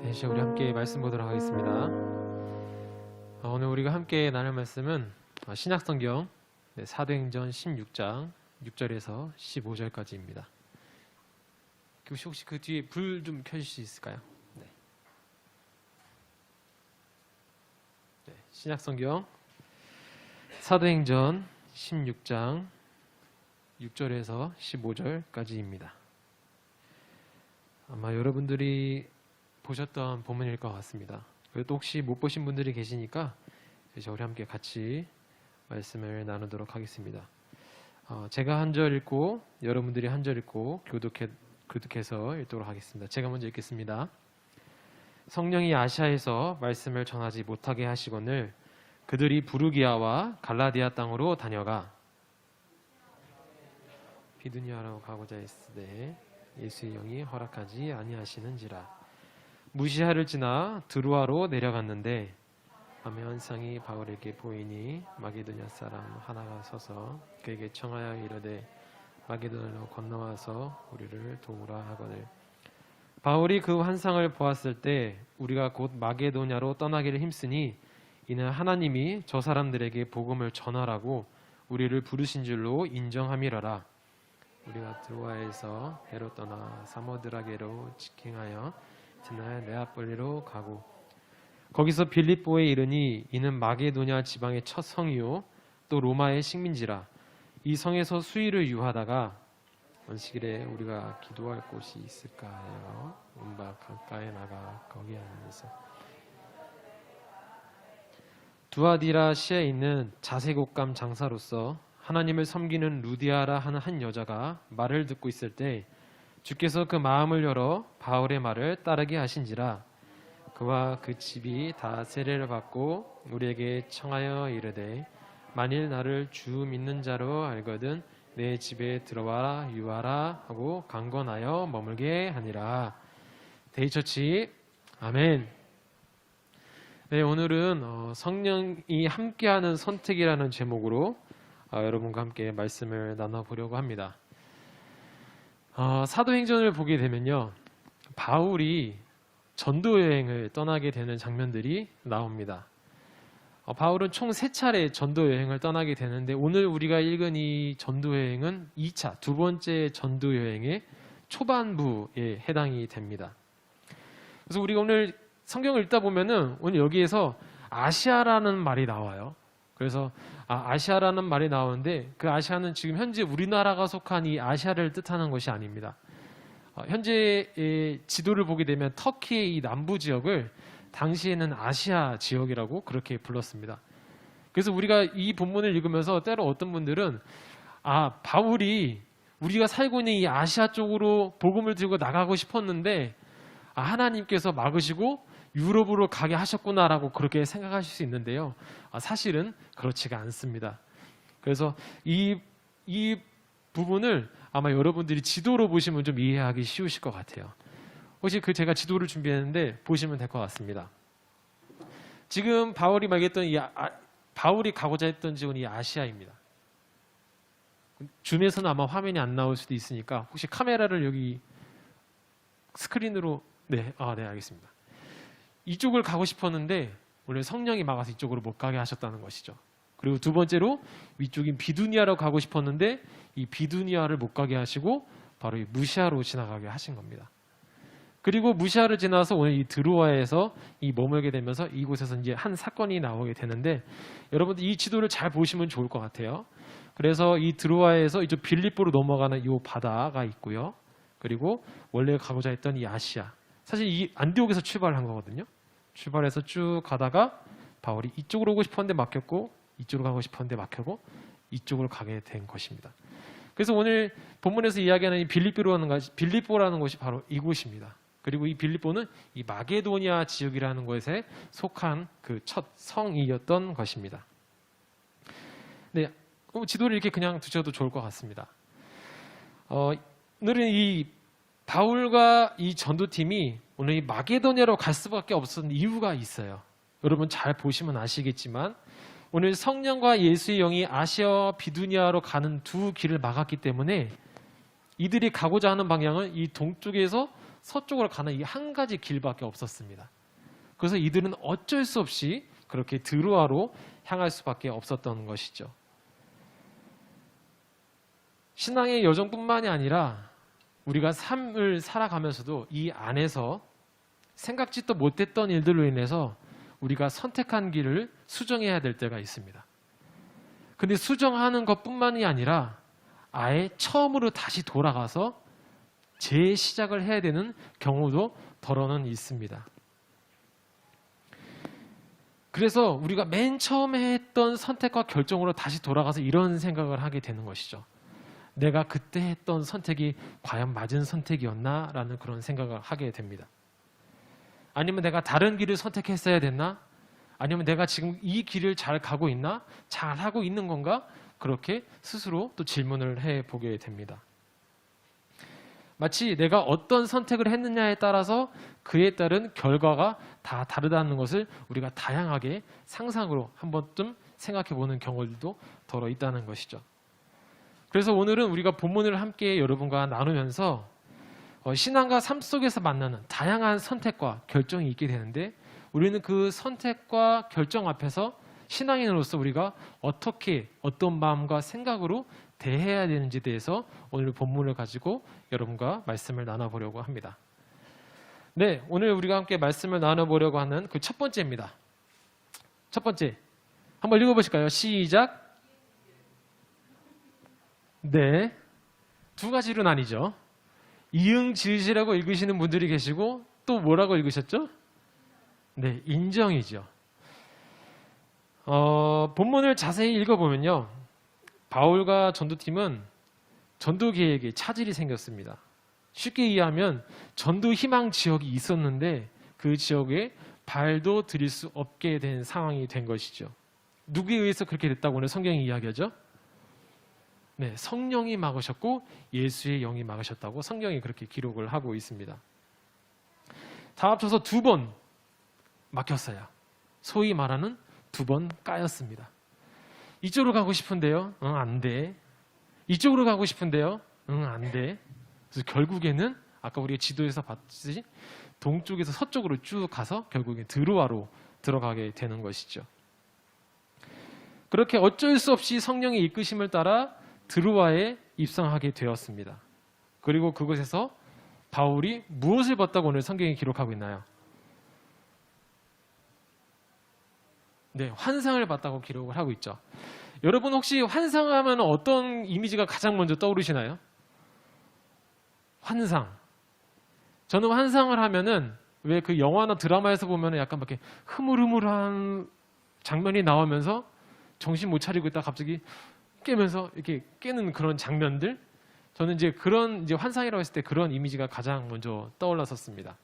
네, 이제 우리 함께 말씀 보도록 하겠습니다. 오늘 우리가 함께 나눌 말씀은 신약성경 사도행전 16장 6절에서 15절까지입니다. 혹시 그 뒤에 불 좀 켜줄 수 있을까요? 네, 신약성경 사도행전 16장 6절에서 15절까지입니다. 아마 여러분들이 보셨던 본문일 것 같습니다. 그래도 혹시 못 보신 분들이 계시니까 이제 우리 함께 같이 말씀을 나누도록 하겠습니다. 제가 한 절 읽고 여러분들이 한 절 읽고 교독해서 읽도록 하겠습니다. 제가 먼저 읽겠습니다. 성령이 아시아에서 말씀을 전하지 못하게 하시거늘 그들이 부르기아와 갈라디아 땅으로 다녀가 비두니아로 가고자 했으되 예수의 영이 허락하지 아니하시는지라. 무시하를 지나 드루아로 내려갔는데 밤에 환상이 바울에게 보이니 마게도냐 사람 하나가 서서 그에게 청하여 이르되 마게도냐로 건너와서 우리를 도우라 하거늘 바울이 그 환상을 보았을 때 우리가 곧 마게도냐로 떠나기를 힘쓰니 이는 하나님이 저 사람들에게 복음을 전하라고 우리를 부르신 줄로 인정함이라라. 우리가 드로아에서 배로 떠나 사모드라게로 직행하여 지나야 네아폴리로 가고 거기서 빌립보에 이르니 이는 마게도냐 지방의 첫 성이요 또 로마의 식민지라. 이 성에서 수일을 유하다가 안식일에 우리가 기도할 곳이 있을까 하여 운바 강가에 나가 거기 앉아서 두아디라시에 있는 자색옷감 장사로서 하나님을 섬기는 루디아라 하는 한 여자가 말을 듣고 있을 때 주께서 그 마음을 열어 바울의 말을 따르게 하신지라. 그와 그 집이 다 세례를 받고 우리에게 청하여 이르되 만일 나를 주 믿는 자로 알거든 내 집에 들어와 유하라 하고 강권하여 머물게 하니라. 데이처치 아멘. 네, 오늘은 성령이 함께하는 선택이라는 제목으로 여러분과 함께 말씀을 나눠보려고 합니다. 사도행전을 보게 되면요, 바울이 전도여행을 떠나게 되는 장면들이 나옵니다. 바울은 총 3차례 전도여행을 떠나게 되는데 오늘 우리가 읽은 이 전도여행은 2차, 두 번째 전도여행의 초반부에 해당이 됩니다. 그래서 우리가 오늘 성경을 읽다 보면은 오늘 여기에서 아시아라는 말이 나와요. 그래서 아시아라는 말이 나오는데 그 아시아는 지금 현재 우리나라가 속한 이 아시아를 뜻하는 것이 아닙니다. 현재의 지도를 보게 되면 터키의 이 남부 지역을 당시에는 아시아 지역이라고 그렇게 불렀습니다. 그래서 우리가 이 본문을 읽으면서 때로 어떤 분들은 바울이 우리가 살고 있는 이 아시아 쪽으로 복음을 들고 나가고 싶었는데 하나님께서 막으시고 유럽으로 가게 하셨구나라고 그렇게 생각하실 수 있는데요. 사실은 그렇지가 않습니다. 그래서 이 부분을 아마 여러분들이 지도로 보시면 좀 이해하기 쉬우실 것 같아요. 혹시 제가 지도를 준비했는데 보시면 될 것 같습니다. 지금 바울이 말했던 바울이 가고자 했던 지역은 이 아시아입니다. 줌에서는 아마 화면이 안 나올 수도 있으니까 혹시 카메라를 여기 스크린으로 네, 알겠습니다. 이쪽을 가고 싶었는데 원래 성령이 막아서 이쪽으로 못 가게 하셨다는 것이죠. 그리고 두 번째로 위쪽인 비두니아로 가고 싶었는데 이 비두니아를 못 가게 하시고 바로 이 무시아로 지나가게 하신 겁니다. 그리고 무시아를 지나서 오늘 이 드로아에서 머물게 되면서 이곳에서 이제 한 사건이 나오게 되는데 여러분들 이 지도를 잘 보시면 좋을 것 같아요. 그래서 이 드로아에서 이쪽 빌립보로 넘어가는 이 바다가 있고요. 그리고 원래 가고자 했던 이 아시아, 사실 이 안디옥에서 출발한 거거든요. 출발해서 쭉 가다가 바울이 이쪽으로 오고 싶었는데 막혔고 이쪽으로 가고 싶었는데 막혔고 이쪽으로 가게 된 것입니다. 그래서 오늘 본문에서 이야기하는 이 빌립보라는 곳이 바로 이곳입니다. 그리고 이 빌립보는 이 마게도니아 지역이라는 곳에 속한 그 첫 성이었던 것입니다. 네, 지도를 이렇게 그냥 두셔도 좋을 것 같습니다. 오늘은 이 바울과 이 전도팀이 오늘 이 마게도냐로 갈 수밖에 없었던 이유가 있어요. 여러분 잘 보시면 아시겠지만 오늘 성령과 예수의 영이 아시아와 비두니아로 가는 두 길을 막았기 때문에 이들이 가고자 하는 방향은 이 동쪽에서 서쪽으로 가는 이 한 가지 길밖에 없었습니다. 그래서 이들은 어쩔 수 없이 그렇게 드로아로 향할 수밖에 없었던 것이죠. 신앙의 여정뿐만이 아니라 우리가 삶을 살아가면서도 이 안에서 생각지도 못했던 일들로 인해서 우리가 선택한 길을 수정해야 될 때가 있습니다. 근데 수정하는 것뿐만이 아니라 아예 처음으로 다시 돌아가서 재시작을 해야 되는 경우도 더러는 있습니다. 그래서 우리가 맨 처음에 했던 선택과 결정으로 다시 돌아가서 이런 생각을 하게 되는 것이죠. 내가 그때 했던 선택이 과연 맞은 선택이었나? 라는 그런 생각을 하게 됩니다. 아니면 내가 다른 길을 선택했어야 됐나? 아니면 내가 지금 이 길을 잘 가고 있나? 잘 하고 있는 건가? 그렇게 스스로 또 질문을 해보게 됩니다. 마치 내가 어떤 선택을 했느냐에 따라서 그에 따른 결과가 다 다르다는 것을 우리가 다양하게 상상으로 한 번쯤 생각해보는 경우들도 더러 있다는 것이죠. 그래서 오늘은 우리가 본문을 함께 여러분과 나누면서 신앙과 삶 속에서 만나는 다양한 선택과 결정이 있게 되는데 우리는 그 선택과 결정 앞에서 신앙인으로서 우리가 어떻게 어떤 마음과 생각으로 대해야 되는지에 대해서 오늘 본문을 가지고 여러분과 말씀을 나눠보려고 합니다. 네, 오늘 우리가 함께 말씀을 나눠보려고 하는 그 첫 번째입니다. 첫 번째, 한번 읽어보실까요? 시작. 네, 두 가지로 나뉘죠. 이응 지으시라고 읽으시는 분들이 계시고 또 뭐라고 읽으셨죠? 네, 인정이죠. 본문을 자세히 읽어보면요. 바울과 전도팀은 전도 계획에 차질이 생겼습니다. 쉽게 이해하면 전도 희망 지역이 있었는데 그 지역에 발도 들일 수 없게 된 상황이 된 것이죠. 누구에 의해서 그렇게 됐다고 오늘 성경이 이야기하죠? 네, 성령이 막으셨고 예수의 영이 막으셨다고 성경이 그렇게 기록을 하고 있습니다. 다 합쳐서 2번 막혔어요. 소위 말하는 2번 까였습니다. 이쪽으로 가고 싶은데요. 안 돼. 이쪽으로 가고 싶은데요. 안 돼. 그래서 결국에는 아까 우리가 지도에서 봤듯이 동쪽에서 서쪽으로 쭉 가서 결국에 드로아로 들어가게 되는 것이죠. 그렇게 어쩔 수 없이 성령의 이끄심을 따라 드로아에 입성하게 되었습니다. 그리고 그곳에서 바울이 무엇을 봤다고 오늘 성경이 기록하고 있나요? 네, 환상을 봤다고 기록을 하고 있죠. 여러분 혹시 환상하면 어떤 이미지가 가장 먼저 떠오르시나요? 환상. 저는 환상을 하면은 왜 그 영화나 드라마에서 보면은 약간 막 이렇게 흐물흐물한 장면이 나오면서 정신 못 차리고 있다가 갑자기 깨면서 이렇게 깨는 그런 장면들. 저는 이제 그런 이제 환상이라고 했을 때 그런 이미지가 가장 먼저 떠올랐었습니다.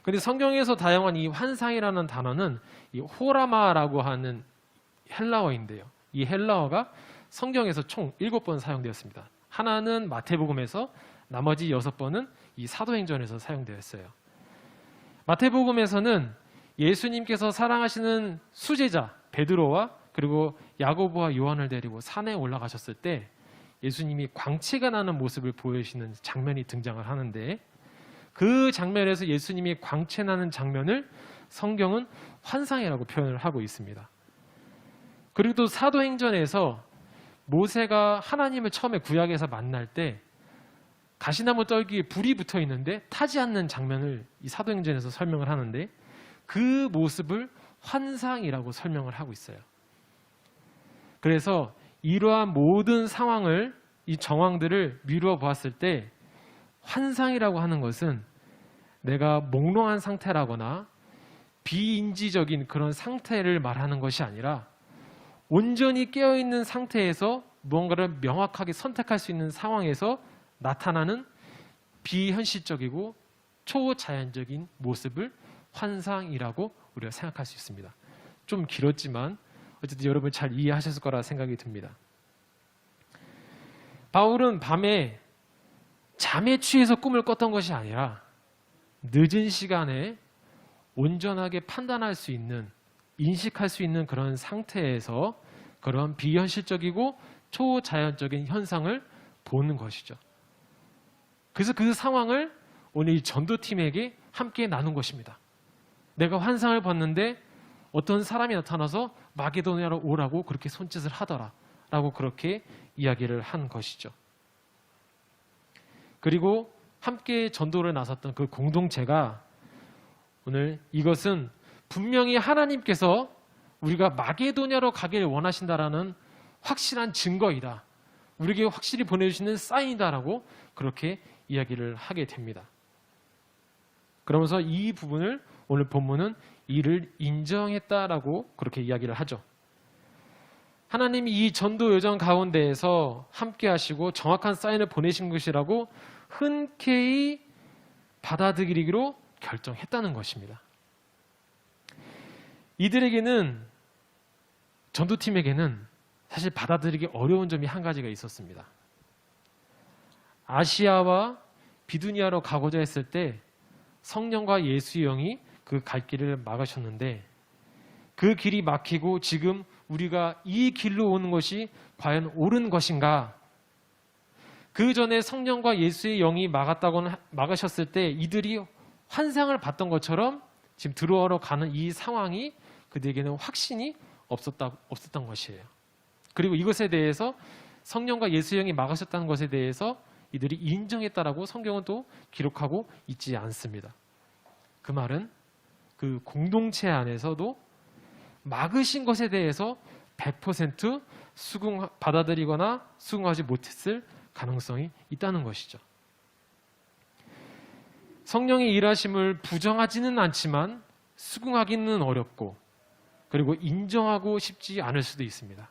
근데 성경에서 다양한 이 환상이라는 단어는 이 호라마라고 하는 헬라어인데요. 이 헬라어가 성경에서 총 7번 사용되었습니다. 하나는 마태복음에서, 나머지 6번은 이 사도행전에서 사용되었어요. 마태복음에서는 예수님께서 사랑하시는 수제자 베드로와 그리고 야고보와 요한을 데리고 산에 올라가셨을 때 예수님이 광채가 나는 모습을 보여주시는 장면이 등장을 하는데 그 장면에서 예수님이 광채 나는 장면을 성경은 환상이라고 표현을 하고 있습니다. 그리고 또 사도행전에서 모세가 하나님을 처음에 구약에서 만날 때 가시나무 떨기에 불이 붙어 있는데 타지 않는 장면을 이 사도행전에서 설명을 하는데 그 모습을 환상이라고 설명을 하고 있어요. 그래서 이러한 모든 상황을, 이 정황들을 미루어 보았을 때 환상이라고 하는 것은 내가 몽롱한 상태라거나 비인지적인 그런 상태를 말하는 것이 아니라 온전히 깨어있는 상태에서 무언가를 명확하게 선택할 수 있는 상황에서 나타나는 비현실적이고 초자연적인 모습을 환상이라고 우리가 생각할 수 있습니다. 좀 길었지만 어쨌든 여러분 잘 이해하셨을 거라 생각이 듭니다. 바울은 밤에 잠에 취해서 꿈을 꿨던 것이 아니라 늦은 시간에 온전하게 판단할 수 있는, 인식할 수 있는 그런 상태에서 그런 비현실적이고 초자연적인 현상을 보는 것이죠. 그래서 그 상황을 오늘 이 전도팀에게 함께 나눈 것입니다. 내가 환상을 봤는데 어떤 사람이 나타나서 마게도냐로 오라고 그렇게 손짓을 하더라 라고 그렇게 이야기를 한 것이죠. 그리고 함께 전도를 나섰던 그 공동체가 오늘 이것은 분명히 하나님께서 우리가 마게도냐로 가기를 원하신다라는 확실한 증거이다. 우리에게 확실히 보내주시는 사인이다라고 그렇게 이야기를 하게 됩니다. 그러면서 이 부분을 오늘 본문은 이를 인정했다라고 그렇게 이야기를 하죠. 하나님이 이 전도 여정 가운데에서 함께 하시고 정확한 사인을 보내신 것이라고 흔쾌히 받아들이기로 결정했다는 것입니다. 이들에게는, 전도팀에게는 사실 받아들이기 어려운 점이 한 가지가 있었습니다. 아시아와 비두니아로 가고자 했을 때 성령과 예수의 영이 그 갈 길을 막으셨는데, 그 길이 막히고 지금 우리가 이 길로 오는 것이 과연 옳은 것인가? 그 전에 성령과 예수의 영이 막으셨을 때 이들이 환상을 봤던 것처럼 지금 들어오러 가는 이 상황이 그들에게는 확신이 없었던 것이에요. 그리고 이것에 대해서 성령과 예수의 영이 막으셨다는 것에 대해서 이들이 인정했다라고 성경은 또 기록하고 있지 않습니다. 그 말은 그 공동체 안에서도 막으신 것에 대해서 100% 받아들이거나 수긍하지 못했을 가능성이 있다는 것이죠. 성령의 일하심을 부정하지는 않지만 수긍하기는 어렵고, 그리고 인정하고 싶지 않을 수도 있습니다.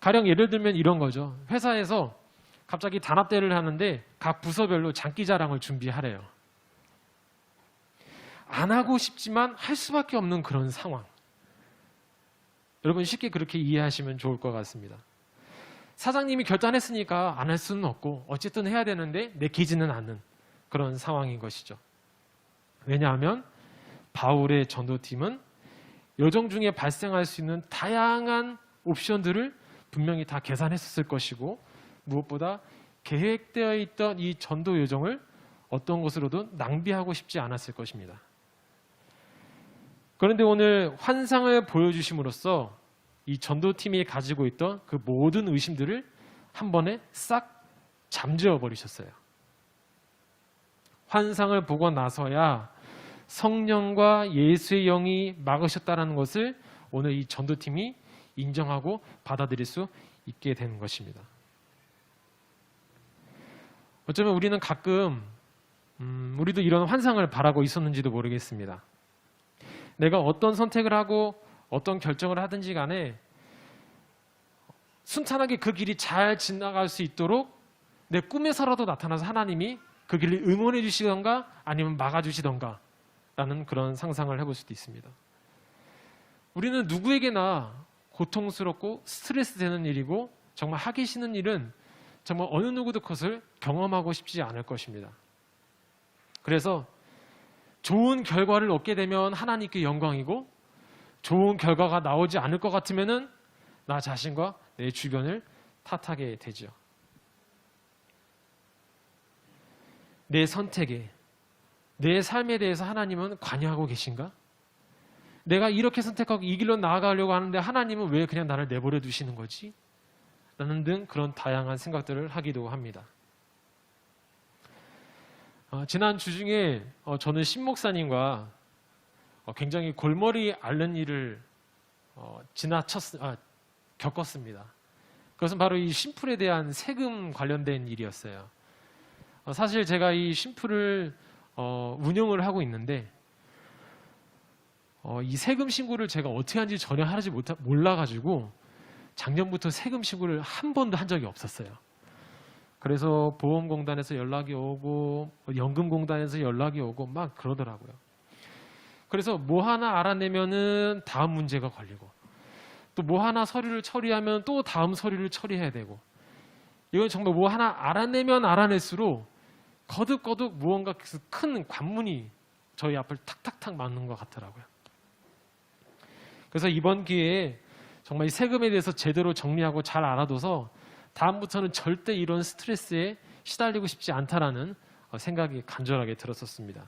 가령 예를 들면 이런 거죠. 회사에서 갑자기 단합대회를 하는데 각 부서별로 장기자랑을 준비하래요. 안 하고 싶지만 할 수밖에 없는 그런 상황. 여러분 쉽게 그렇게 이해하시면 좋을 것 같습니다. 사장님이 결단했으니까 안 할 수는 없고 어쨌든 해야 되는데 내키지는 않는 그런 상황인 것이죠. 왜냐하면 바울의 전도팀은 여정 중에 발생할 수 있는 다양한 옵션들을 분명히 다 계산했었을 것이고, 무엇보다 계획되어 있던 이 전도 여정을 어떤 것으로든 낭비하고 싶지 않았을 것입니다. 그런데 오늘 환상을 보여주심으로써 이 전도팀이 가지고 있던 그 모든 의심들을 한 번에 싹 잠재워 버리셨어요. 환상을 보고 나서야 성령과 예수의 영이 막으셨다는 것을 오늘 이 전도팀이 인정하고 받아들일 수 있게 되는 것입니다. 어쩌면 우리는 가끔 우리도 이런 환상을 바라고 있었는지도 모르겠습니다. 내가 어떤 선택을 하고 어떤 결정을 하든지 간에 순탄하게 그 길이 잘 지나갈 수 있도록 내 꿈에서라도 나타나서 하나님이 그 길을 응원해 주시던가 아니면 막아주시던가 라는 그런 상상을 해볼 수도 있습니다. 우리는 누구에게나 고통스럽고 스트레스 되는 일이고 정말 하기 싫은 일은 정말 어느 누구도 그것을 경험하고 싶지 않을 것입니다. 그래서 좋은 결과를 얻게 되면 하나님께 영광이고, 좋은 결과가 나오지 않을 것 같으면은 나 자신과 내 주변을 탓하게 되죠. 내 선택에, 내 삶에 대해서 하나님은 관여하고 계신가? 내가 이렇게 선택하고 이 길로 나아가려고 하는데 하나님은 왜 그냥 나를 내버려 두시는 거지? 라는 등 그런 다양한 생각들을 하기도 합니다. 지난 주 중에 저는 신목사님과 굉장히 골머리 앓는 일을 겪었습니다. 그것은 바로 이 쉼풀에 대한 세금 관련된 일이었어요. 사실 제가 이 쉼풀을 운영을 하고 있는데 이 세금 신고를 제가 어떻게 하는지 전혀 몰라가지고 작년부터 세금 신고를 한 번도 한 적이 없었어요. 그래서 보험공단에서 연락이 오고 연금공단에서 연락이 오고 막 그러더라고요. 그래서 뭐 하나 알아내면은 다음 문제가 걸리고, 또 뭐 하나 서류를 처리하면 또 다음 서류를 처리해야 되고, 이건 정말 뭐 하나 알아내면 알아낼수록 거듭거듭 무언가 큰 관문이 저희 앞을 탁탁탁 맞는 것 같더라고요. 그래서 이번 기회에 정말 이 세금에 대해서 제대로 정리하고 잘 알아둬서 다음부터는 절대 이런 스트레스에 시달리고 싶지 않다라는 생각이 간절하게 들었었습니다.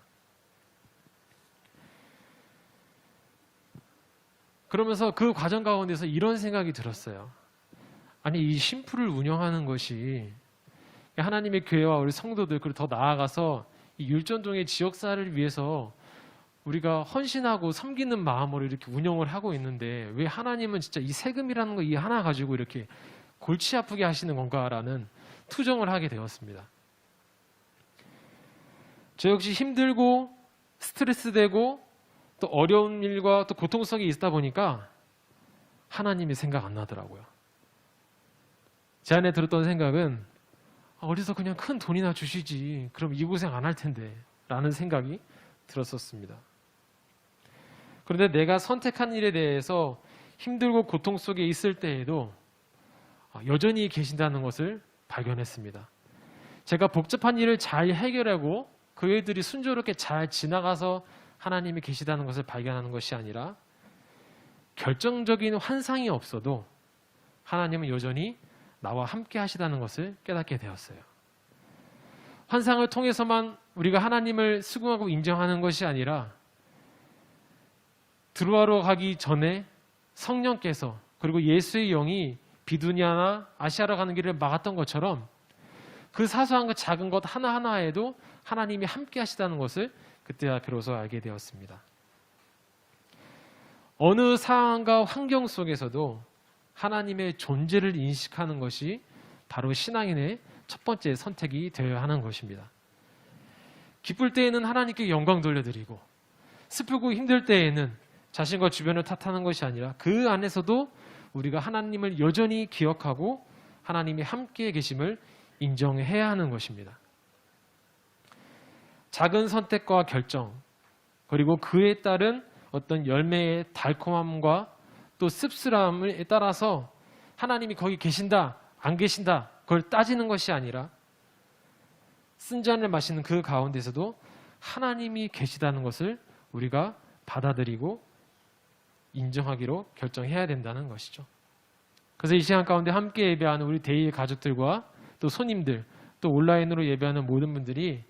그러면서 그 과정 가운데서 이런 생각이 들었어요. 아니, 이 심플을 운영하는 것이 하나님의 교회와 우리 성도들, 그리고 더 나아가서 이 율전동의 지역사회를 위해서 우리가 헌신하고 섬기는 마음으로 이렇게 운영을 하고 있는데 왜 하나님은 진짜 이 세금이라는 거 이 하나 가지고 이렇게 골치 아프게 하시는 건가라는 투정을 하게 되었습니다. 저 역시 힘들고 스트레스되고 또 어려운 일과 또 고통성이 있다 보니까 하나님이 생각 안 나더라고요. 제 안에 들었던 생각은 어디서 그냥 큰 돈이나 주시지 그럼 이 고생 안 할 텐데 라는 생각이 들었었습니다. 그런데 내가 선택한 일에 대해서 힘들고 고통 속에 있을 때에도 여전히 계신다는 것을 발견했습니다. 제가 복잡한 일을 잘 해결하고 그 일들이 순조롭게 잘 지나가서 하나님이 계시다는 것을 발견하는 것이 아니라 결정적인 환상이 없어도 하나님은 여전히 나와 함께 하시다는 것을 깨닫게 되었어요. 환상을 통해서만 우리가 하나님을 수긍하고 인정하는 것이 아니라 드로아로 가기 전에 성령께서 그리고 예수의 영이 비두니아나 아시아로 가는 길을 막았던 것처럼 그 사소한 것 작은 것 하나하나에도 하나님이 함께 하시다는 것을 그때야 비로소 알게 되었습니다. 어느 상황과 환경 속에서도 하나님의 존재를 인식하는 것이 바로 신앙인의 첫 번째 선택이 되어야 하는 것입니다. 기쁠 때에는 하나님께 영광 돌려드리고 슬프고 힘들 때에는 자신과 주변을 탓하는 것이 아니라 그 안에서도 우리가 하나님을 여전히 기억하고 하나님이 함께 계심을 인정해야 하는 것입니다. 작은 선택과 결정 그리고 그에 따른 어떤 열매의 달콤함과 또 씁쓸함에 따라서 하나님이 거기 계신다 안 계신다 그걸 따지는 것이 아니라 쓴 잔을 마시는 그 가운데서도 하나님이 계시다는 것을 우리가 받아들이고 인정하기로 결정해야 된다는 것이죠. 그래서 이 시간 가운데 함께 예배하는 우리 데이의 가족들과 또 손님들 또 온라인으로 예배하는 모든 분들이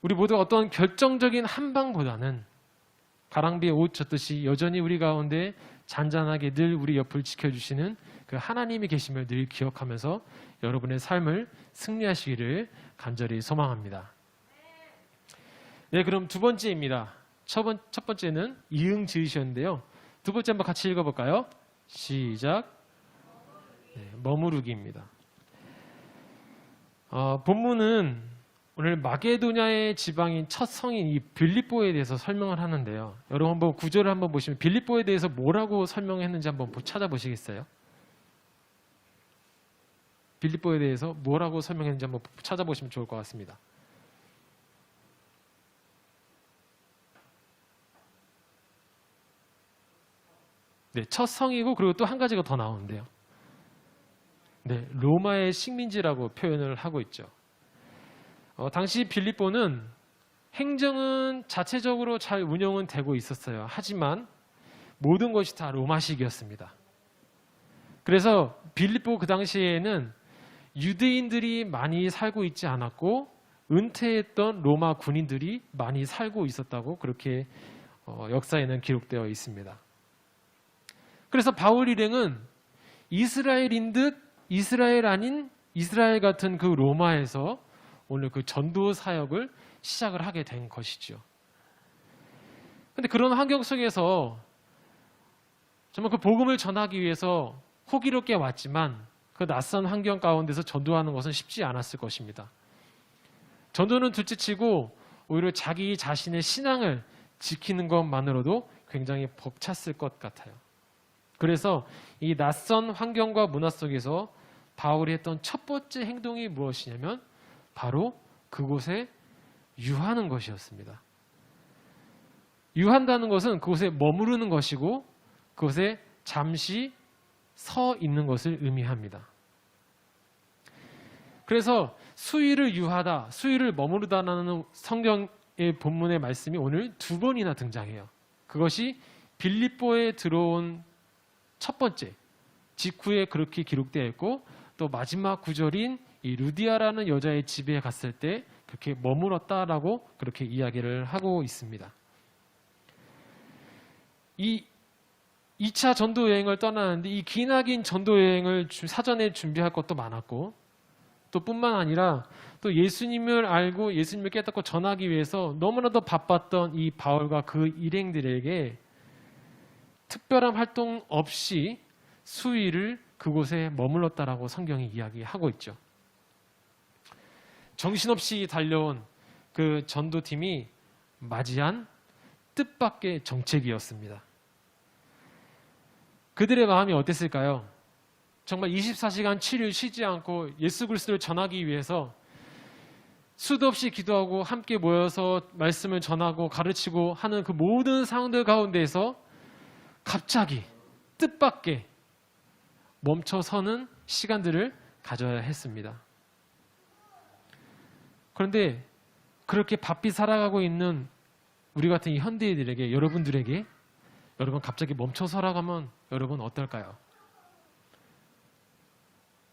우리 모두 어떤 결정적인 한방보다는 가랑비에 옷 젖듯이 여전히 우리 가운데 잔잔하게 늘 우리 옆을 지켜주시는 그 하나님이 계심을 늘 기억하면서 여러분의 삶을 승리하시기를 간절히 소망합니다. 네, 그럼 두 번째입니다. 첫 번째는 이응 지으셨는데요. 두 번째 한번 같이 읽어볼까요? 시작. 네, 머무르기입니다. 본문은 오늘 마게도냐의 지방인 첫 성인 이 빌립보에 대해서 설명을 하는데요. 여러분 한번 구절을 한번 보시면 빌립보에 대해서 뭐라고 설명했는지 한번 찾아보시겠어요? 빌립보에 대해서 뭐라고 설명했는지 한번 찾아보시면 좋을 것 같습니다. 네, 첫 성이고 그리고 또 한 가지가 더 나오는데요. 네, 로마의 식민지라고 표현을 하고 있죠. 당시 빌립보는 행정은 자체적으로 잘 운영은 되고 있었어요. 하지만 모든 것이 다 로마식이었습니다. 그래서 빌립보 그 당시에는 유대인들이 많이 살고 있지 않았고 은퇴했던 로마 군인들이 많이 살고 있었다고 그렇게 역사에는 기록되어 있습니다. 그래서 바울 일행은 이스라엘인 듯 이스라엘 아닌 이스라엘 같은 그 로마에서 오늘 그 전도 사역을 시작을 하게 된 것이죠. 그런데 그런 환경 속에서 정말 그 복음을 전하기 위해서 호기롭게 왔지만 그 낯선 환경 가운데서 전도하는 것은 쉽지 않았을 것입니다. 전도는 둘째치고 오히려 자기 자신의 신앙을 지키는 것만으로도 굉장히 벅찼을 것 같아요. 그래서 이 낯선 환경과 문화 속에서 바울이 했던 첫 번째 행동이 무엇이냐면 바로 그곳에 유하는 것이었습니다. 유한다는 것은 그곳에 머무르는 것이고 그곳에 잠시 서 있는 것을 의미합니다. 그래서 수일을 유하다, 수일을 머무르다라는 성경의 본문의 말씀이 오늘 두 번이나 등장해요. 그것이 빌립보에 들어온 첫 번째 직후에 그렇게 기록되어 있고 또 마지막 구절인 이 루디아라는 여자의 집에 갔을 때 그렇게 머물었다라고 그렇게 이야기를 하고 있습니다. 이 2차 전도 여행을 떠나는데 이 기나긴 전도 여행을 사전에 준비할 것도 많았고 또 뿐만 아니라 또 예수님을 알고 예수님을 깨닫고 전하기 위해서 너무나도 바빴던 이 바울과 그 일행들에게 특별한 활동 없이 수일을 그곳에 머물렀다라고 성경이 이야기하고 있죠. 정신없이 달려온 그 전도팀이 맞이한 뜻밖의 정책이었습니다. 그들의 마음이 어땠을까요? 정말 24시간 7일 쉬지 않고 예수 그리스도를 전하기 위해서 수도 없이 기도하고 함께 모여서 말씀을 전하고 가르치고 하는 그 모든 상황들 가운데에서 갑자기 뜻밖의 멈춰서는 시간들을 가져야 했습니다. 그런데 그렇게 바삐 살아가고 있는 우리 같은 이 현대인들에게 여러분들에게 여러분 갑자기 멈춰서라고 하면 여러분 어떨까요?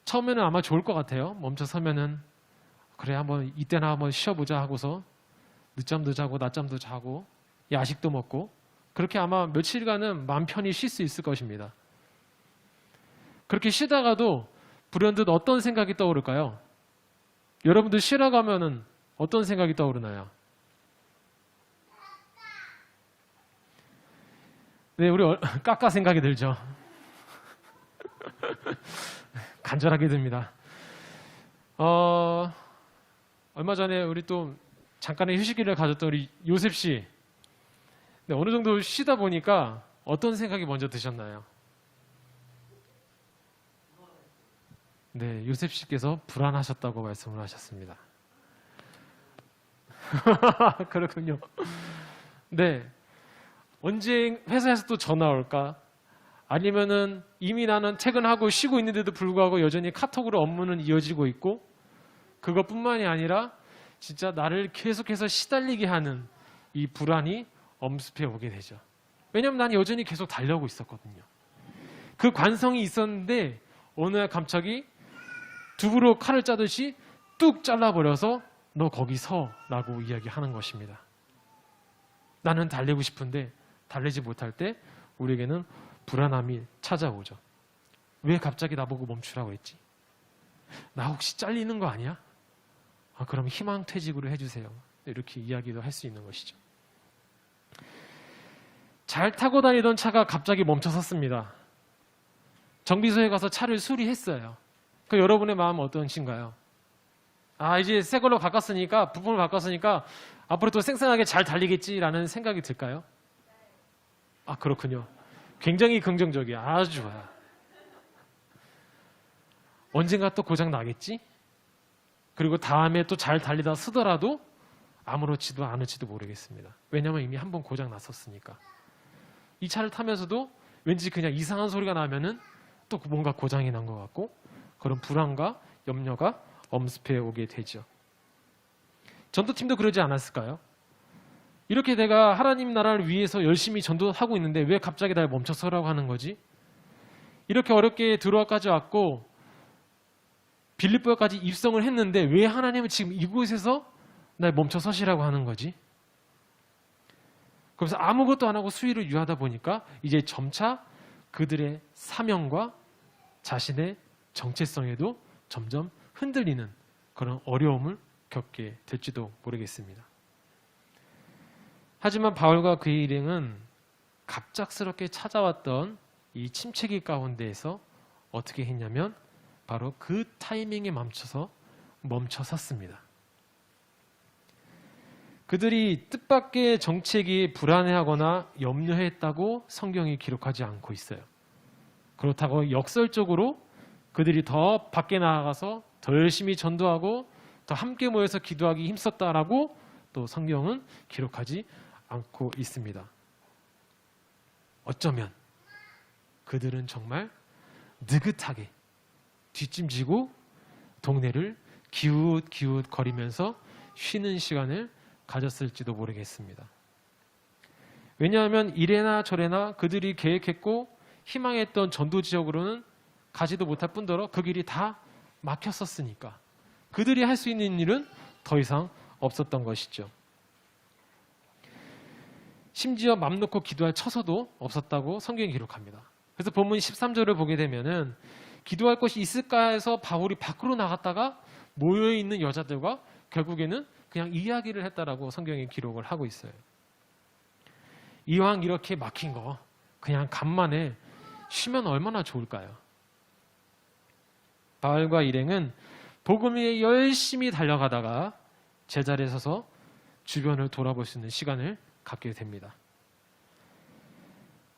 처음에는 아마 좋을 것 같아요. 멈춰서면은 그래 한번 이때나 한번 쉬어보자 하고서 늦잠도 자고 낮잠도 자고 야식도 먹고 그렇게 아마 며칠간은 마음 편히 쉴 수 있을 것입니다. 그렇게 쉬다가도 불현듯 어떤 생각이 떠오를까요? 여러분들 쉬러 가면은 어떤 생각이 떠오르나요? 네, 우리 까까 생각이 들죠. 간절하게 듭니다. 얼마 전에 우리 또 잠깐의 휴식기를 가졌던 우리 요셉 씨. 네, 어느 정도 쉬다 보니까 어떤 생각이 먼저 드셨나요? 네, 요셉 씨께서 불안하셨다고 말씀을 하셨습니다. 그렇군요. 네. 언제 회사에서 또 전화 올까? 아니면은 이미 나는 퇴근하고 쉬고 있는데도 불구하고 여전히 카톡으로 업무는 이어지고 있고 그것뿐만이 아니라 진짜 나를 계속해서 시달리게 하는 이 불안이 엄습해 오게 되죠. 왜냐하면 난 여전히 계속 달려오고 있었거든요. 그 관성이 있었는데 어느 날 갑자기 두부로 칼을 짜듯이 뚝 잘라버려서 너 거기 서라고 이야기하는 것입니다. 나는 달리고 싶은데 달리지 못할 때 우리에게는 불안함이 찾아오죠. 왜 갑자기 나보고 멈추라고 했지? 나 혹시 잘리는 거 아니야? 그럼 희망퇴직으로 해주세요. 이렇게 이야기도 할 수 있는 것이죠. 잘 타고 다니던 차가 갑자기 멈춰 섰습니다. 정비소에 가서 차를 수리했어요. 그 여러분의 마음은 어떠신가요? 이제 새 걸로 바꿨으니까 부품을 바꿨으니까 앞으로 또 쌩쌩하게 잘 달리겠지라는 생각이 들까요? 그렇군요. 굉장히 긍정적이야. 아주 좋아요. 언젠가 또 고장 나겠지? 그리고 다음에 또 잘 달리다 쓰더라도 아무렇지도 않을지도 모르겠습니다. 왜냐하면 이미 한번 고장 났었으니까. 이 차를 타면서도 왠지 그냥 이상한 소리가 나면은 또 뭔가 고장이 난 것 같고 그런 불안과 염려가 엄습해 오게 되죠. 전도팀도 그러지 않았을까요? 이렇게 내가 하나님 나라를 위해서 열심히 전도하고 있는데 왜 갑자기 날 멈춰서라고 하는 거지? 이렇게 어렵게 들어와까지 왔고 빌립보까지 입성을 했는데 왜 하나님은 지금 이곳에서 날 멈춰서시라고 하는 거지? 그래서 아무것도 안 하고 수위를 유하다 보니까 이제 점차 그들의 사명과 자신의 정체성에도 점점 흔들리는 그런 어려움을 겪게 될지도 모르겠습니다. 하지만 바울과 그의 일행은 갑작스럽게 찾아왔던 이 침체기 가운데에서 어떻게 했냐면 바로 그 타이밍에 멈춰 섰습니다. 그들이 뜻밖의 정책이 불안해하거나 염려했다고 성경이 기록하지 않고 있어요. 그렇다고 역설적으로 그들이 더 밖에 나아가서 더 열심히 전도하고 더 함께 모여서 기도하기 힘썼다라고 또 성경은 기록하지 않고 있습니다. 어쩌면 그들은 정말 느긋하게 뒷짐지고 동네를 기웃기웃 거리면서 쉬는 시간을 가졌을지도 모르겠습니다. 왜냐하면 이래나 저래나 그들이 계획했고 희망했던 전도 지역으로는 가지도 못할 뿐더러 그 길이 다 막혔었으니까 그들이 할 수 있는 일은 더 이상 없었던 것이죠. 심지어 맘 놓고 기도할 처소도 없었다고 성경이 기록합니다. 그래서 본문 13절을 보게 되면은 기도할 곳이 있을까 해서 바울이 밖으로 나갔다가 모여있는 여자들과 결국에는 그냥 이야기를 했다라고 성경이 기록을 하고 있어요. 이왕 이렇게 막힌 거 그냥 간만에 쉬면 얼마나 좋을까요? 바울과 일행은 복음 위에 열심히 달려가다가 제자리에 서서 주변을 돌아볼 수 있는 시간을 갖게 됩니다.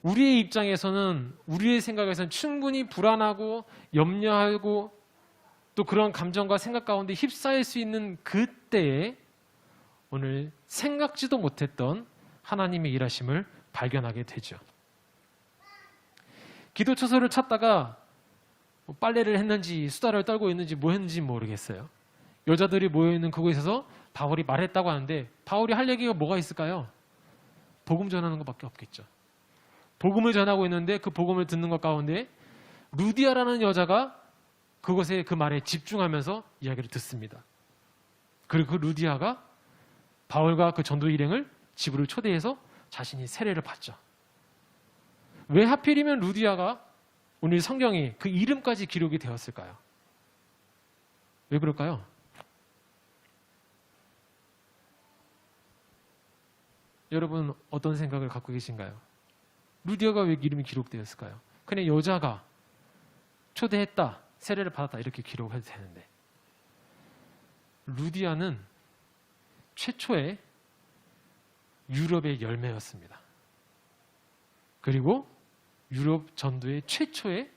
우리의 입장에서는, 우리의 생각에서는 충분히 불안하고 염려하고 또 그런 감정과 생각 가운데 휩싸일 수 있는 그때에 오늘 생각지도 못했던 하나님의 일하심을 발견하게 되죠. 기도 처소를 찾다가 빨래를 했는지 수다를 떨고 있는지 뭐 했는지 모르겠어요. 여자들이 모여있는 그곳에서 바울이 말했다고 하는데 바울이 할 얘기가 뭐가 있을까요? 복음 전하는 것밖에 없겠죠. 복음을 전하고 있는데 그 복음을 듣는 것 가운데 루디아라는 여자가 그것에 그 말에 집중하면서 이야기를 듣습니다. 그리고 그 루디아가 바울과 그 전도 일행을 집으로 초대해서 자신이 세례를 받죠. 왜 하필이면 루디아가 오늘 성경에 그 이름까지 기록이 되었을까요? 왜 그럴까요? 여러분 어떤 생각을 갖고 계신가요? 루디아가 왜 이름이 기록되었을까요? 그냥 여자가 초대했다, 세례를 받았다 이렇게 기록해도 되는데 루디아는 최초의 유럽의 열매였습니다. 그리고 유럽 전도의 최초의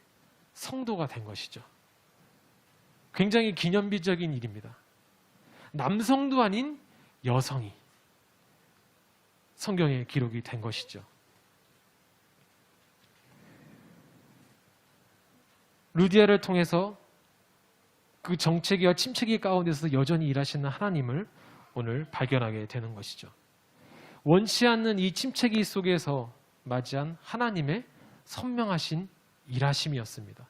성도가 된 것이죠. 굉장히 기념비적인 일입니다. 남성도 아닌 여성이 성경에 기록이 된 것이죠. 루디아를 통해서 그 정체기와 침체기 가운데서 여전히 일하시는 하나님을 오늘 발견하게 되는 것이죠. 원치 않는 이 침체기 속에서 맞이한 하나님의 선명하신 일하심이었습니다.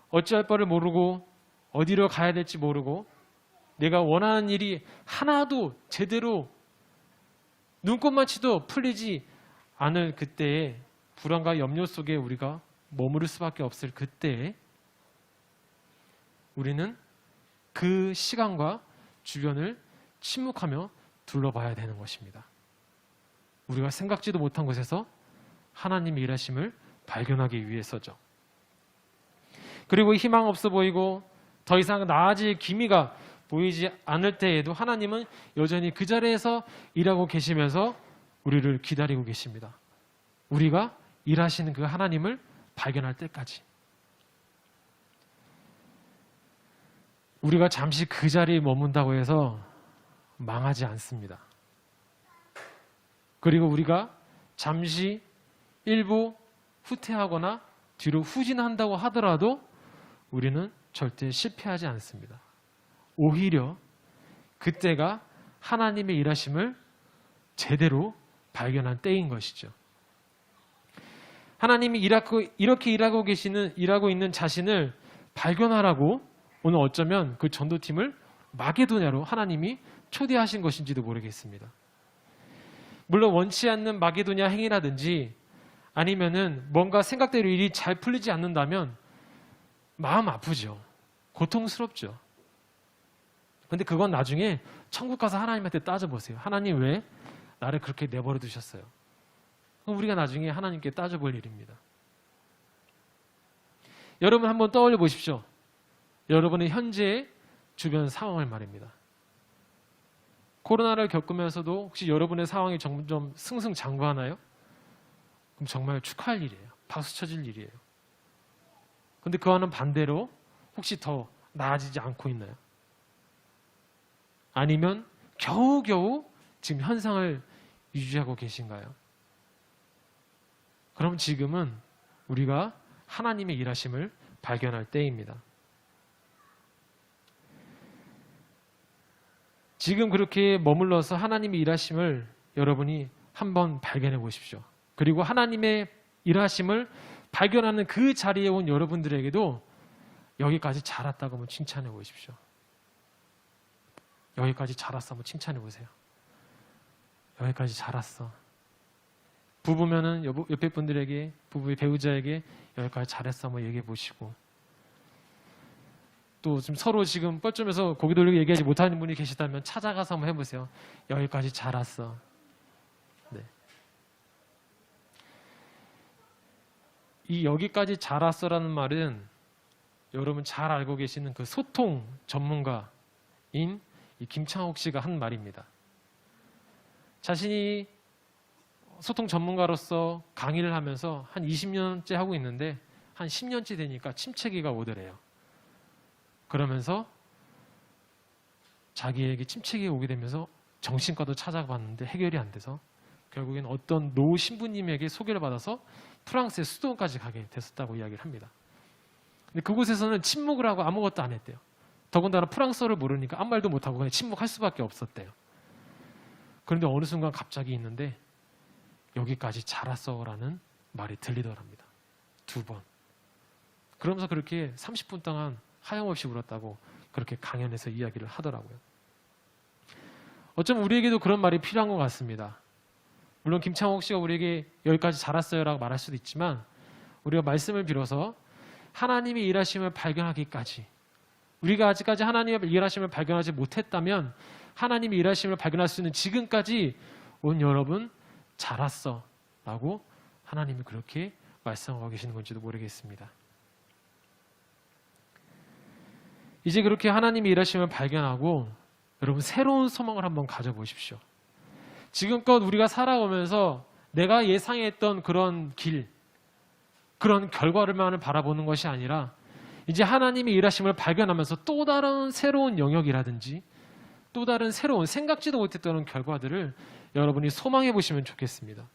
어찌할 바를 모르고 어디로 가야 될지 모르고 내가 원하는 일이 하나도 제대로 눈꽃만치도 풀리지 않을 그때에 불안과 염려 속에 우리가 머무를 수밖에 없을 그때에 우리는 그 시간과 주변을 침묵하며 둘러봐야 되는 것입니다. 우리가 생각지도 못한 곳에서 하나님의 일하심을 발견하기 위해서죠. 그리고 희망 없어 보이고 더 이상 나아질 기미가 보이지 않을 때에도 하나님은 여전히 그 자리에서 일하고 계시면서 우리를 기다리고 계십니다. 우리가 일하시는 그 하나님을 발견할 때까지. 우리가 잠시 그 자리에 머문다고 해서 망하지 않습니다. 그리고 우리가 잠시 일부 후퇴하거나 뒤로 후진한다고 하더라도 우리는 절대 실패하지 않습니다. 오히려 그때가 하나님의 일하심을 제대로 발견한 때인 것이죠. 하나님이 이렇게 일하고 있는 자신을 발견하라고 오늘 어쩌면 그 전도팀을 마게도냐로 하나님이 초대하신 것인지도 모르겠습니다. 물론 원치 않는 마게도냐 행위라든지 아니면은 뭔가 생각대로 일이 잘 풀리지 않는다면 마음 아프죠. 고통스럽죠. 근데 그건 나중에 천국 가서 하나님한테 따져보세요. 하나님 왜 나를 그렇게 내버려 두셨어요? 그럼 우리가 나중에 하나님께 따져볼 일입니다. 여러분 한번 떠올려 보십시오. 여러분의 현재의 주변 상황을 말입니다. 코로나를 겪으면서도 혹시 여러분의 상황이 점점 승승장구하나요? 그럼 정말 축하할 일이에요. 박수 쳐줄 일이에요. 근데 그와는 반대로 혹시 더 나아지지 않고 있나요? 아니면 겨우겨우 지금 현상을 유지하고 계신가요? 그럼 지금은 우리가 하나님의 일하심을 발견할 때입니다. 지금 그렇게 머물러서 하나님의 일하심을 여러분이 한번 발견해 보십시오. 그리고 하나님의 일하심을 발견하는 그 자리에 온 여러분들에게도 여기까지 잘 왔다고 한번 칭찬해 보십시오. 여기까지 잘왔어. 한번 칭찬해 보세요. 여기까지 잘왔어. 부부면은 옆에 분들에게, 부부의 배우자에게 여기까지 잘했어. 한번 얘기해 보시고. 또 지금 서로 지금 뻘쭘해서 고개 돌리고 얘기하지 못하는 분이 계시다면 찾아가서 한번 해보세요. 여기까지 잘 왔어. 네. 이 여기까지 잘 왔어라는 말은 여러분 잘 알고 계시는 그 소통 전문가인 이 김창옥 씨가 한 말입니다. 자신이 소통 전문가로서 강의를 하면서 한 20년째 하고 있는데 한 10년째 되니까 침체기가 오더래요. 그러면서 자기에게 침체기가 오게 되면서 정신과도 찾아봤는데 해결이 안 돼서 결국엔 어떤 노 신부님에게 소개를 받아서 프랑스의 수도까지 가게 됐었다고 이야기를 합니다. 근데 그곳에서는 침묵을 하고 아무것도 안 했대요. 더군다나 프랑스어를 모르니까 아무 말도 못하고 그냥 침묵할 수밖에 없었대요. 그런데 어느 순간 갑자기 있는데 여기까지 잘 왔어라는 말이 들리더랍니다. 2번. 그러면서 그렇게 30분 동안 하염없이 울었다고 그렇게 강연에서 이야기를 하더라고요. 어쩌면 우리에게도 그런 말이 필요한 것 같습니다. 물론 김창옥 씨가 우리에게 여기까지 잘 왔어요라고 말할 수도 있지만 우리가 말씀을 빌어서 하나님의 일하심을 발견하기까지 우리가 아직까지 하나님의 일하심을 발견하지 못했다면 하나님의 일하심을 발견할 수 있는 지금까지 온 여러분 잘 왔어 라고 하나님이 그렇게 말씀하고 계시는 건지도 모르겠습니다. 이제 그렇게 하나님의 일하심을 발견하고 여러분 새로운 소망을 한번 가져보십시오. 지금껏 우리가 살아오면서 내가 예상했던 그런 길, 그런 결과를만을 바라보는 것이 아니라 이제 하나님의 일하심을 발견하면서 또 다른 새로운 영역이라든지 또 다른 새로운 생각지도 못했던 결과들을 여러분이 소망해 보시면 좋겠습니다.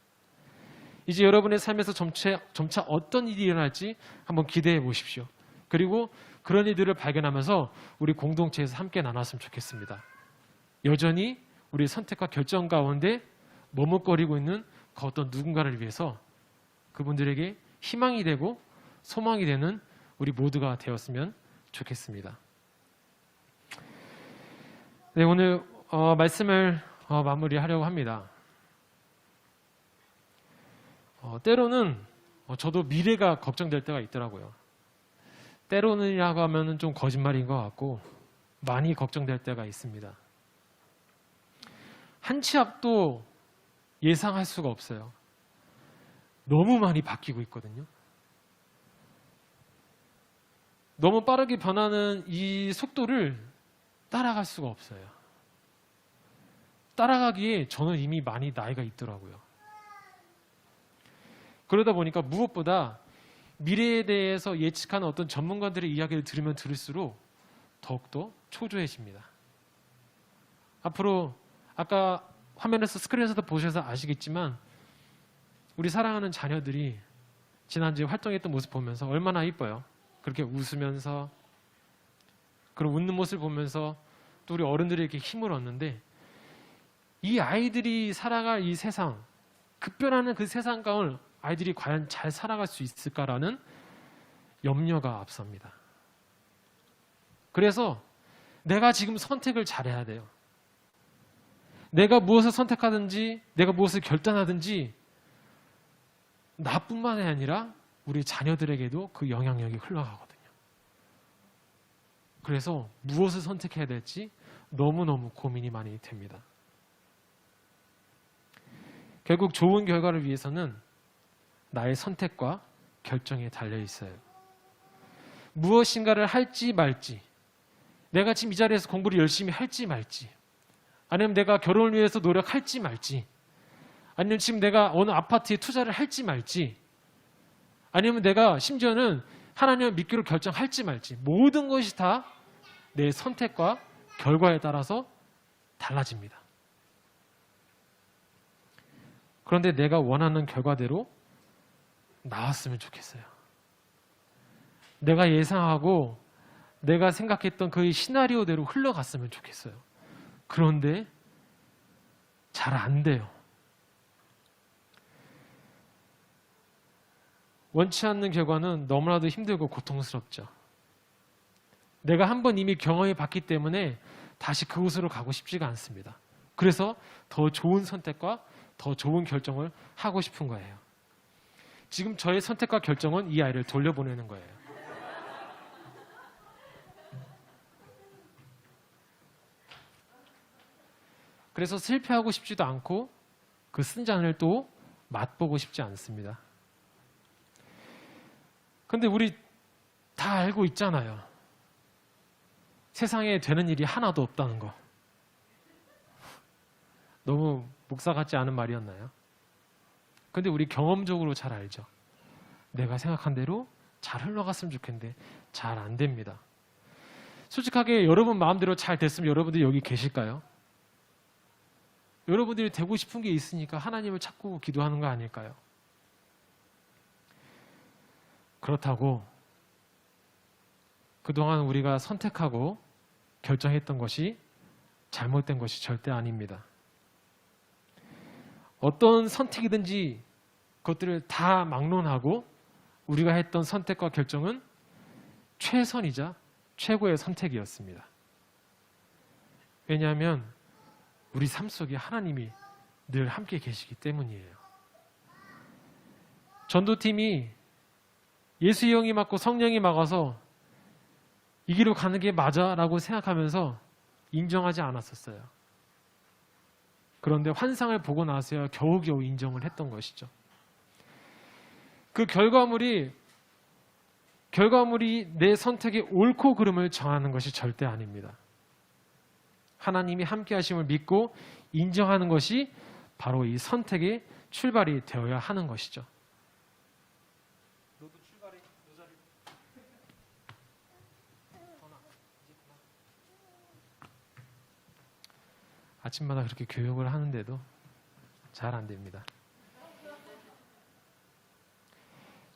이제 여러분의 삶에서 점차 어떤 일이 일어날지 한번 기대해 보십시오. 그리고 그런 일들을 발견하면서 우리 공동체에서 함께 나눴으면 좋겠습니다. 여전히 우리의 선택과 결정 가운데 머뭇거리고 있는 그 어떤 누군가를 위해서 그분들에게 희망이 되고 소망이 되는 우리 모두가 되었으면 좋겠습니다. 네, 오늘 말씀을 마무리하려고 합니다. 때로는 저도 미래가 걱정될 때가 있더라고요. 때로는이라고 하면 좀 거짓말인 것 같고 많이 걱정될 때가 있습니다. 한 치 앞도 예상할 수가 없어요. 너무 많이 바뀌고 있거든요. 너무 빠르게 변하는 이 속도를 따라갈 수가 없어요. 따라가기에 저는 이미 많이 나이가 있더라고요. 그러다 보니까 무엇보다 미래에 대해서 예측하는 어떤 전문가들의 이야기를 들으면 들을수록 더욱더 초조해집니다. 앞으로 아까 화면에서 스크린에서도 보셔서 아시겠지만 우리 사랑하는 자녀들이 지난주에 활동했던 모습 보면서 얼마나 이뻐요. 그렇게 웃으면서 그런 웃는 모습을 보면서 또 우리 어른들이 이렇게 힘을 얻는데 이 아이들이 살아갈 이 세상, 급변하는 그 세상 가운데 아이들이 과연 잘 살아갈 수 있을까라는 염려가 앞섭니다. 그래서 내가 지금 선택을 잘해야 돼요. 내가 무엇을 선택하든지 내가 무엇을 결단하든지 나뿐만이 아니라 우리 자녀들에게도 그 영향력이 흘러가거든요. 그래서 무엇을 선택해야 될지 너무너무 고민이 많이 됩니다. 결국 좋은 결과를 위해서는 나의 선택과 결정에 달려 있어요. 무엇인가를 할지 말지, 내가 지금 이 자리에서 공부를 열심히 할지 말지, 아니면 내가 결혼을 위해서 노력할지 말지, 아니면 지금 내가 어느 아파트에 투자를 할지 말지, 아니면 내가 심지어는 하나님을 믿기로 결정할지 말지, 모든 것이 다 내 선택과 결과에 따라서 달라집니다. 그런데 내가 원하는 결과대로 나왔으면 좋겠어요. 내가 예상하고 내가 생각했던 그 시나리오대로 흘러갔으면 좋겠어요. 그런데 잘 안 돼요. 원치 않는 결과는 너무나도 힘들고 고통스럽죠. 내가 한번 이미 경험해 봤기 때문에 다시 그곳으로 가고 싶지가 않습니다. 그래서 더 좋은 선택과 더 좋은 결정을 하고 싶은 거예요. 지금 저의 선택과 결정은 이 아이를 돌려보내는 거예요. 그래서 실패하고 싶지도 않고 그 쓴 잔을 또 맛보고 싶지 않습니다. 근데 우리 다 알고 있잖아요. 세상에 되는 일이 하나도 없다는 거. 너무 목사 같지 않은 말이었나요? 근데 우리 경험적으로 잘 알죠. 내가 생각한 대로 잘 흘러갔으면 좋겠는데 잘 안 됩니다. 솔직하게 여러분 마음대로 잘 됐으면 여러분들이 여기 계실까요? 여러분들이 되고 싶은 게 있으니까 하나님을 찾고 기도하는 거 아닐까요? 그렇다고 그동안 우리가 선택하고 결정했던 것이 잘못된 것이 절대 아닙니다. 어떤 선택이든지 그것들을 다 막론하고 우리가 했던 선택과 결정은 최선이자 최고의 선택이었습니다. 왜냐하면 우리 삶 속에 하나님이 늘 함께 계시기 때문이에요. 전도팀이 예수의 영이 맡고 성령이 막아서 이 길로 가는 게 맞아라고 생각하면서 인정하지 않았었어요. 그런데 환상을 보고 나서야 겨우겨우 인정을 했던 것이죠. 그 결과물이 내 선택의 옳고 그름을 정하는 것이 절대 아닙니다. 하나님이 함께 하심을 믿고 인정하는 것이 바로 이 선택의 출발이 되어야 하는 것이죠. 너도 출발해. 너 자리. 아침마다 그렇게 교육을 하는데도 잘 안 됩니다.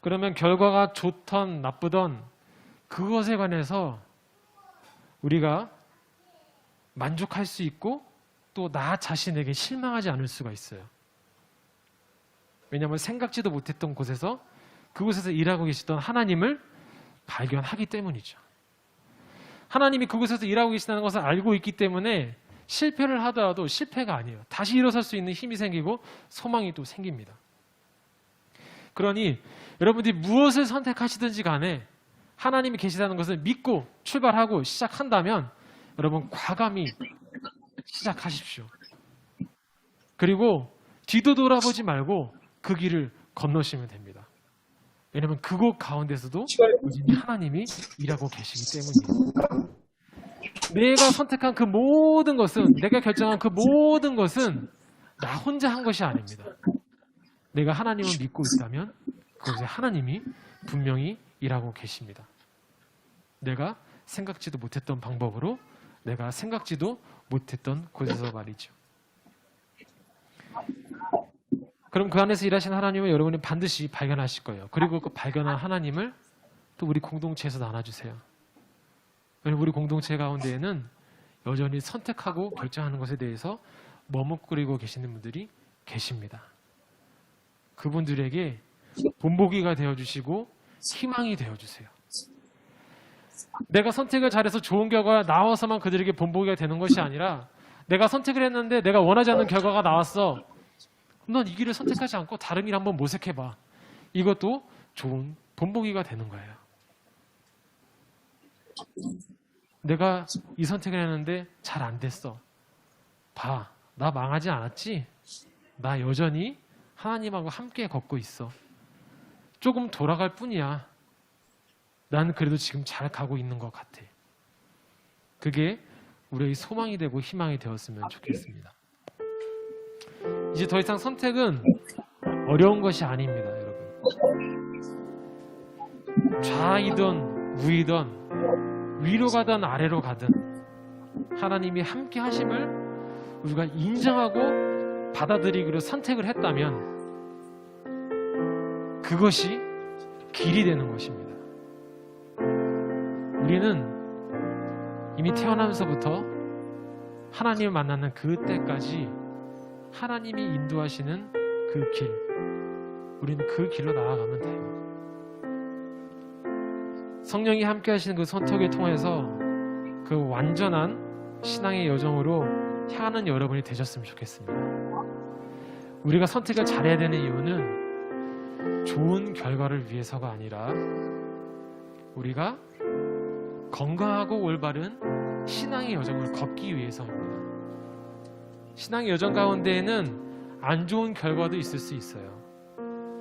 그러면 결과가 좋던 나쁘던 그것에 관해서 우리가 만족할 수 있고 또 나 자신에게 실망하지 않을 수가 있어요. 왜냐하면 생각지도 못했던 곳에서 그곳에서 일하고 계시던 하나님을 발견하기 때문이죠. 하나님이 그곳에서 일하고 계시다는 것을 알고 있기 때문에 실패를 하더라도 실패가 아니에요. 다시 일어설 수 있는 힘이 생기고 소망이 또 생깁니다. 그러니 여러분들이 무엇을 선택하시든지 간에 하나님이 계시다는 것을 믿고 출발하고 시작한다면 여러분 과감히 시작하십시오. 그리고 뒤도 돌아보지 말고 그 길을 건너시면 됩니다. 왜냐하면 그곳 가운데서도 여전히 하나님이 일하고 계시기 때문이에요. 내가 선택한 그 모든 것은, 내가 결정한 그 모든 것은 나 혼자 한 것이 아닙니다. 내가 하나님을 믿고 있다면 그곳에 하나님이 분명히 일하고 계십니다. 내가 생각지도 못했던 방법으로 내가 생각지도 못했던 곳에서 말이죠. 그럼 그 안에서 일하시는 하나님을 여러분이 반드시 발견하실 거예요. 그리고 그 발견한 하나님을 또 우리 공동체에서 나눠주세요. 왜냐하면 우리 공동체 가운데에는 여전히 선택하고 결정하는 것에 대해서 머뭇거리고 계시는 분들이 계십니다. 그분들에게 본보기가 되어주시고 희망이 되어주세요. 내가 선택을 잘해서 좋은 결과가 나와서만 그들에게 본보기가 되는 것이 아니라 내가 선택을 했는데 내가 원하지 않는 결과가 나왔어. 넌 이 길을 선택하지 않고 다른 길 한번 모색해봐. 이것도 좋은 본보기가 되는 거예요. 내가 이 선택을 했는데 잘 안 됐어. 봐, 나 망하지 않았지? 나 여전히 하나님하고 함께 걷고 있어. 조금 돌아갈 뿐이야. 난 그래도 지금 잘 가고 있는 것 같아. 그게 우리의 소망이 되고 희망이 되었으면 좋겠습니다. 이제 더 이상 선택은 어려운 것이 아닙니다, 여러분. 좌이든 우이든 위로 가든 아래로 가든 하나님이 함께 하심을 우리가 인정하고 받아들이기로 선택을 했다면 그것이 길이 되는 것입니다. 우리는 이미 태어나면서부터 하나님을 만나는 그때까지 하나님이 인도하시는 그 길, 우리는 그 길로 나아가면 돼요. 성령이 함께 하시는 그 선택을 통해서 그 완전한 신앙의 여정으로 향하는 여러분이 되셨으면 좋겠습니다. 우리가 선택을 잘해야 되는 이유는 좋은 결과를 위해서가 아니라 우리가 건강하고 올바른 신앙의 여정을 걷기 위해서입니다. 신앙의 여정 가운데에는 안 좋은 결과도 있을 수 있어요.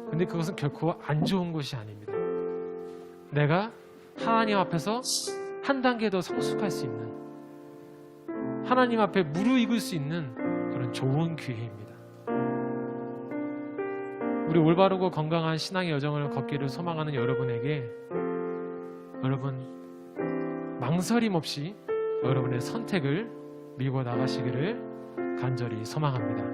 근데 그것은 결코 안 좋은 것이 아닙니다. 내가 하나님 앞에서 한 단계 더 성숙할 수 있는, 하나님 앞에 무르익을 수 있는 그런 좋은 기회입니다. 우리 올바르고 건강한 신앙의 여정을 걷기를 소망하는 여러분에게 여러분 망설임 없이 여러분의 선택을 밀고 나가시기를 간절히 소망합니다.